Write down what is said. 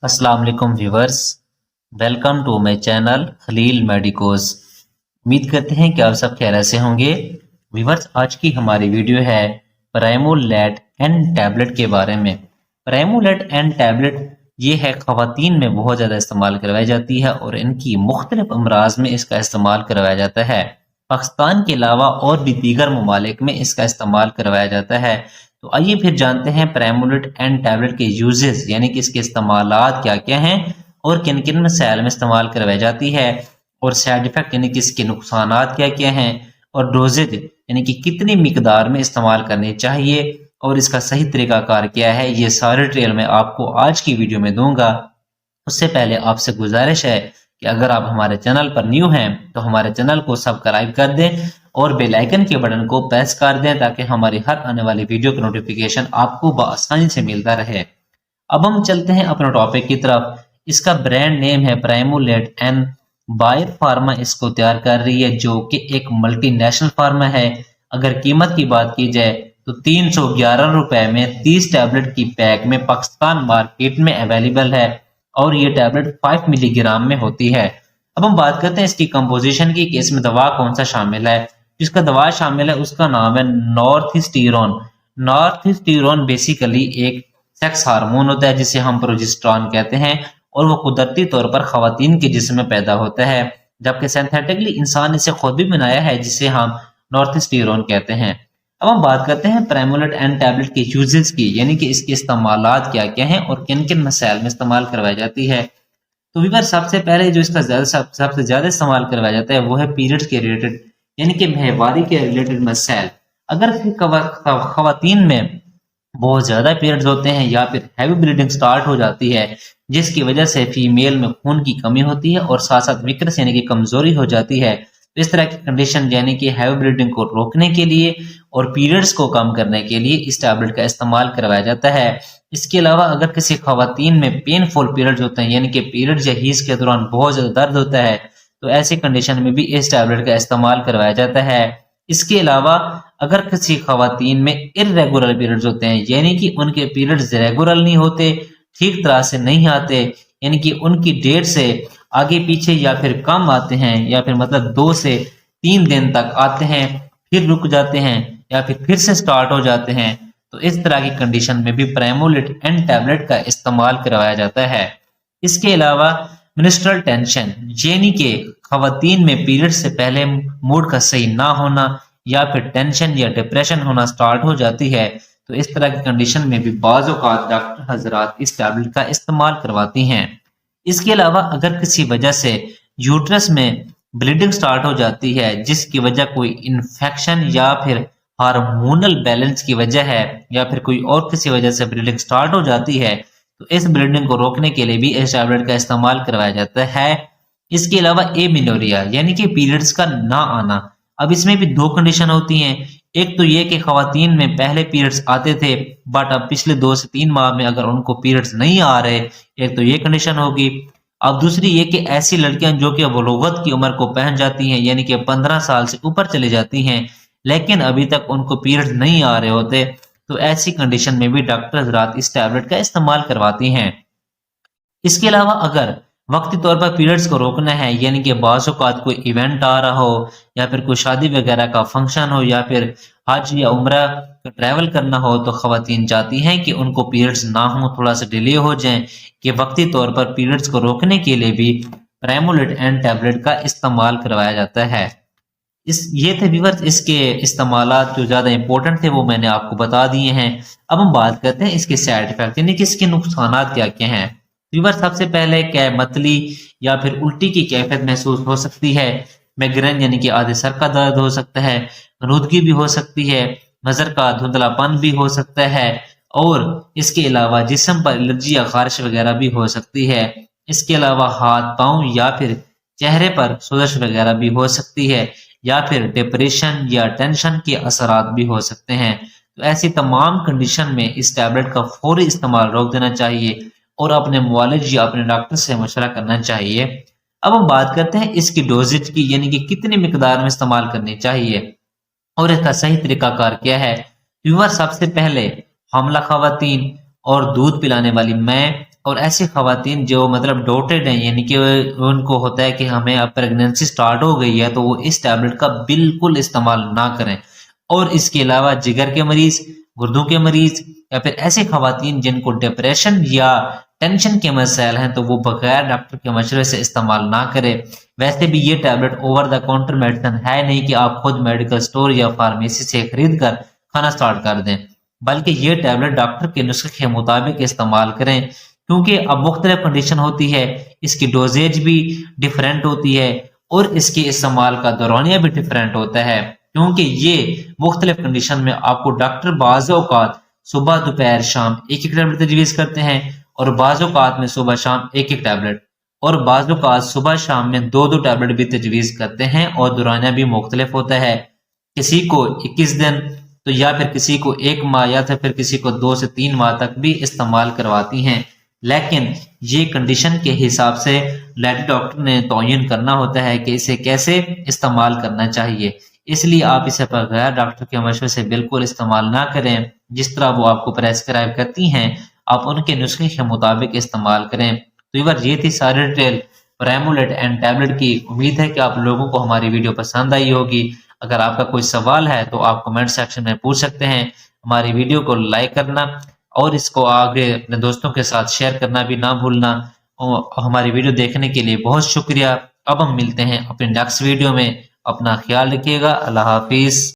अस्सलाम वालेकुम viewers. Welcome to my channel Khalil medicos. उम्मीद करते हैं कि आप सब खैरियत से होंगे। व्यूवर्स, आज की हमारी वीडियो है प्राइमोलेट एन टैबलेट के बारे में। प्राइमोलेट एन टैबलेट ये है ख़वातीन में बहुत ज़्यादा इस्तेमाल करवाई जाती है और इनकी मुख्तलिफ अमराज में इसका इस्तेमाल करवाया जाता है। पाकिस्तान के अलावा और भी दीगर ममालिक में इसका इस्तेमाल करवाया जाता है। तो आइए फिर जानते हैं प्राइमोलेट एन टैबलेट के यूजेस यानी कि इसके इस्तेमालात क्या क्या हैं और किन किन मसाइल में इस्तेमाल करवाई जाती है, और साइड इफेक्ट यानी कि इसके नुकसानात क्या क्या हैं, और डोजेज यानी कि कितनी मिकदार में इस्तेमाल करनी चाहिए और इसका सही तरीकाकार क्या है, ये सारे डिटेल मैं आपको आज की वीडियो में दूंगा। उससे पहले आपसे गुजारिश है कि अगर आप हमारे चैनल पर न्यू हैं तो हमारे चैनल को सब्सक्राइब कर दें और बेल आइकन के बटन को प्रेस कर दें ताकि हमारी हर आने वाली वीडियो का नोटिफिकेशन आपको बआसानी से मिलता रहे। अब हम चलते हैं अपने टॉपिक की तरफ। इसका ब्रांड नेम है प्राइमोलेट एन। बायर फार्मा इसको तैयार कर रही है जो कि एक मल्टीनेशनल फार्मा है। अगर कीमत की बात की जाए तो 311 रुपए में 30 टैबलेट की पैक में पाकिस्तान मार्केट में अवेलेबल है और ये टैबलेट 5 मिलीग्राम में होती है। अब हम बात करते हैं इसकी कंपोजिशन की कि इसमें दवा कौन सा शामिल है। जिसका दवा शामिल है उसका नाम है नॉर्थिस्टीरोन। नॉर्थिस्टीरोन बेसिकली एक सेक्स हार्मोन होता है जिसे हम प्रोजेस्टेरोन कहते हैं और वो कुदरती तौर पर खवातीन के जिस्म में पैदा होता है, जबकि सिंथेटिकली इंसान इसे खुद भी बनाया है जिसे हम नॉर्थिस्टीरोन कहते हैं। अब हम बात करते हैं प्राइमोलेट एन टैबलेट के यूजेस की यानी कि इसके इस्तेमालात क्या क्या हैं और किन किन मसाइल में इस्तेमाल करवाई जाती है। तो वीवर, सबसे पहले जो इसका सबसे ज्यादा इस्तेमाल करवाया जाता है वो है पीरियड्स के रिलेटेड यानी कि माहवारी के रिलेटेड मसाइल। अगर खवातीन में बहुत ज्यादा पीरियड्स होते हैं या फिर हैवी ब्लीडिंग स्टार्ट हो जाती है जिसकी वजह से फीमेल में खून की कमी होती है और साथ साथ विक्रस यानी कि कमजोरी हो जाती है, तो इस तरह की कंडीशन यानी कि हैवी ब्लीडिंग को रोकने के लिए और पीरियड्स को कम करने के लिए इस टैबलेट का इस्तेमाल करवाया जाता है। इसके अलावा अगर किसी खवातीन में पेनफुल पीरियड्स होते हैं यानी कि पीरियड्स या हीज के दौरान बहुत ज्यादा दर्द होता है तो ऐसी कंडीशन में भी इस टैबलेट का इस्तेमाल करवाया जाता है। इसके अलावा अगर किसी खवातीन में इरेगुलर पीरियड्स होते हैं यानी कि उनके पीरियड्स रेगुलर नहीं होते, ठीक तरह से नहीं आते, यानी कि उनकी डेट से आगे पीछे या फिर कम आते हैं या फिर मतलब 2 से 3 दिन तक आते हैं फिर रुक जाते हैं या फिर से स्टार्ट हो जाते हैं, तो इस तरह की कंडीशन में भी प्राइमोलेट एन टैबलेट का इस्तेमाल करवाया जाता है। इसके अलावा मिनिस्ट्रल टेंशन यानी कि खवातीन में पीरियड से पहले मूड का सही ना होना या फिर टेंशन या डिप्रेशन होना स्टार्ट हो जाती है, तो इस तरह की कंडीशन में भी बाज़ औक़ात डॉक्टर हजरात इस टैबलेट का इस्तेमाल करवाती हैं। इसके अलावा अगर किसी वजह से यूट्रस में ब्लीडिंग स्टार्ट हो जाती है जिसकी वजह कोई इन्फेक्शन या फिर हार्मोनल बैलेंस की वजह है या फिर कोई और किसी वजह से ब्लीडिंग स्टार्ट हो जाती है तो इस ब्लीडिंग को रोकने के लिए भी इस टैबलेट का इस्तेमाल करवाया जाता है। इसके अलावा एमिनोरिया यानी कि पीरियड्स का ना आना, अब इसमें भी 2 कंडीशन होती हैं। एक तो ये कि खवातीन में पहले पीरियड्स आते थे बट अब पिछले 2 से 3 माह में अगर उनको पीरियड्स नहीं आ रहे, एक तो ये कंडीशन होगी। अब दूसरी ये कि ऐसी लड़कियां जो कि बलूगत की उम्र को पहुंच जाती हैं यानी कि 15 साल से ऊपर चली जाती हैं लेकिन अभी तक उनको पीरियड्स नहीं आ रहे होते, तो ऐसी कंडीशन में भी डॉक्टर हज़रात इस टैबलेट का इस्तेमाल करवाती हैं। इसके अलावा अगर वक्ती तौर पर पीरियड्स को रोकना है यानी कि बाज़ औक़ात कोई इवेंट आ रहा हो या फिर कोई शादी वगैरह का फंक्शन हो या फिर हज या उम्रा का ट्रैवल करना हो तो खवातीन चाहती हैं कि उनको पीरियड्स ना हो, थोड़ा सा डिले हो जाए, कि वक्ती तौर पर पीरियड्स को रोकने के लिए भी प्राइमोलेट एन टैबलेट का इस्तेमाल करवाया जाता है। ये थे व्यूअर्स इसके इस्तेमालात जो ज़्यादा इंपॉर्टेंट थे वो मैंने आपको बता दिए हैं। अब हम बात करते हैं इसके साइड इफेक्ट यानी कि इसके नुकसानात क्या क्या हैं। व्यूअर्स, सबसे पहले क्या मतली या फिर उल्टी की कैफियत महसूस हो सकती है, माइग्रेन यानी कि आधे सर का दर्द हो सकता है, गनुदगी भी हो सकती है, नजर का धुंधलापन भी हो सकता है और इसके अलावा जिस्म पर एलर्जी या खारिश वगैरह भी हो सकती है। इसके अलावा हाथ पाँव या फिर चेहरे पर सोजश वगैरह भी हो सकती है या फिर डिप्रेशन या टेंशन के असरात भी हो सकते हैं। तो ऐसी तमाम कंडीशन में इस टैबलेट का फौरी इस्तेमाल रोक देना चाहिए और अपने मुआलिज या अपने डॉक्टर से मशवरा करना चाहिए। अब हम बात करते हैं इसकी डोजेज की यानी कि कितनी मिकदार में इस्तेमाल करनी चाहिए और इसका सही तरीकाकार क्या है। व्यूअर, सबसे पहले हमला खवातीन और दूध पिलाने वाली मैं اور ایسی خواتین جو مطلب ڈوٹیڈ ہیں، یعنی کہ ان کو ہوتا ہے کہ ہمیں اب پریگننسی سٹارٹ ہو گئی ہے، تو وہ اس ٹیبلٹ کا بالکل استعمال نہ کریں۔ اور اس کے علاوہ جگر کے مریض، گردوں کے مریض، یا پھر ایسی خواتین جن کو ڈپریشن یا ٹینشن کے مسائل ہیں، تو وہ بغیر ڈاکٹر کے مشورے سے استعمال نہ کرے۔ ویسے بھی یہ tablet over the counter medicine ہے نہیں کہ آپ خود میڈیکل سٹور یا فارمیسی سے خرید کر کھانا سٹارٹ کر دیں، بلکہ یہ ٹیبلٹ ڈاکٹر کے نسخے کے مطابق استعمال کریں، کیونکہ اب مختلف کنڈیشن ہوتی ہے، اس کی ڈوزیج بھی ڈیفرنٹ ہوتی ہے اور اس کے استعمال کا دورانیہ بھی ڈیفرنٹ ہوتا ہے، کیونکہ یہ مختلف کنڈیشن میں آپ کو ڈاکٹر بعض اوقات صبح دوپہر شام ایک ایک ٹیبلٹ تجویز کرتے ہیں، اور بعض اوقات میں صبح شام ایک ایک ٹیبلٹ، اور بعض اوقات صبح شام میں دو دو ٹیبلٹ بھی تجویز کرتے ہیں، اور دورانیہ بھی مختلف ہوتا ہے، کسی کو 21 دن تو یا پھر کسی کو 1 ماہ یا پھر کسی کو 2 سے 3 ماہ تک بھی استعمال کرواتی ہیں۔ لیکن یہ کنڈیشن کے حساب سے لیڈی ڈاکٹر نے تعین کرنا ہوتا ہے کہ اسے کیسے استعمال کرنا چاہیے، اس لیے آپ اسے بغیر ڈاکٹر کے مشورے سے بالکل استعمال نہ کریں۔ جس طرح وہ آپ کو پریسکرائب کرتی ہیں، آپ ان کے نسخے کے مطابق استعمال کریں۔ تو یہ تھی ساری ڈیٹیل پرائمولیٹ اینڈ ٹیبلٹ کی۔ امید ہے کہ آپ لوگوں کو ہماری ویڈیو پسند آئی ہوگی۔ اگر آپ کا کوئی سوال ہے تو آپ کمنٹ سیکشن میں پوچھ سکتے ہیں۔ ہماری ویڈیو کو لائک کرنا اور اس کو آگے اپنے دوستوں کے ساتھ شیئر کرنا بھی نہ بھولنا۔ ہماری ویڈیو دیکھنے کے لیے بہت شکریہ۔ اب ہم ملتے ہیں اپنے نیکسٹ ویڈیو میں۔ اپنا خیال رکھیے گا۔ اللہ حافظ۔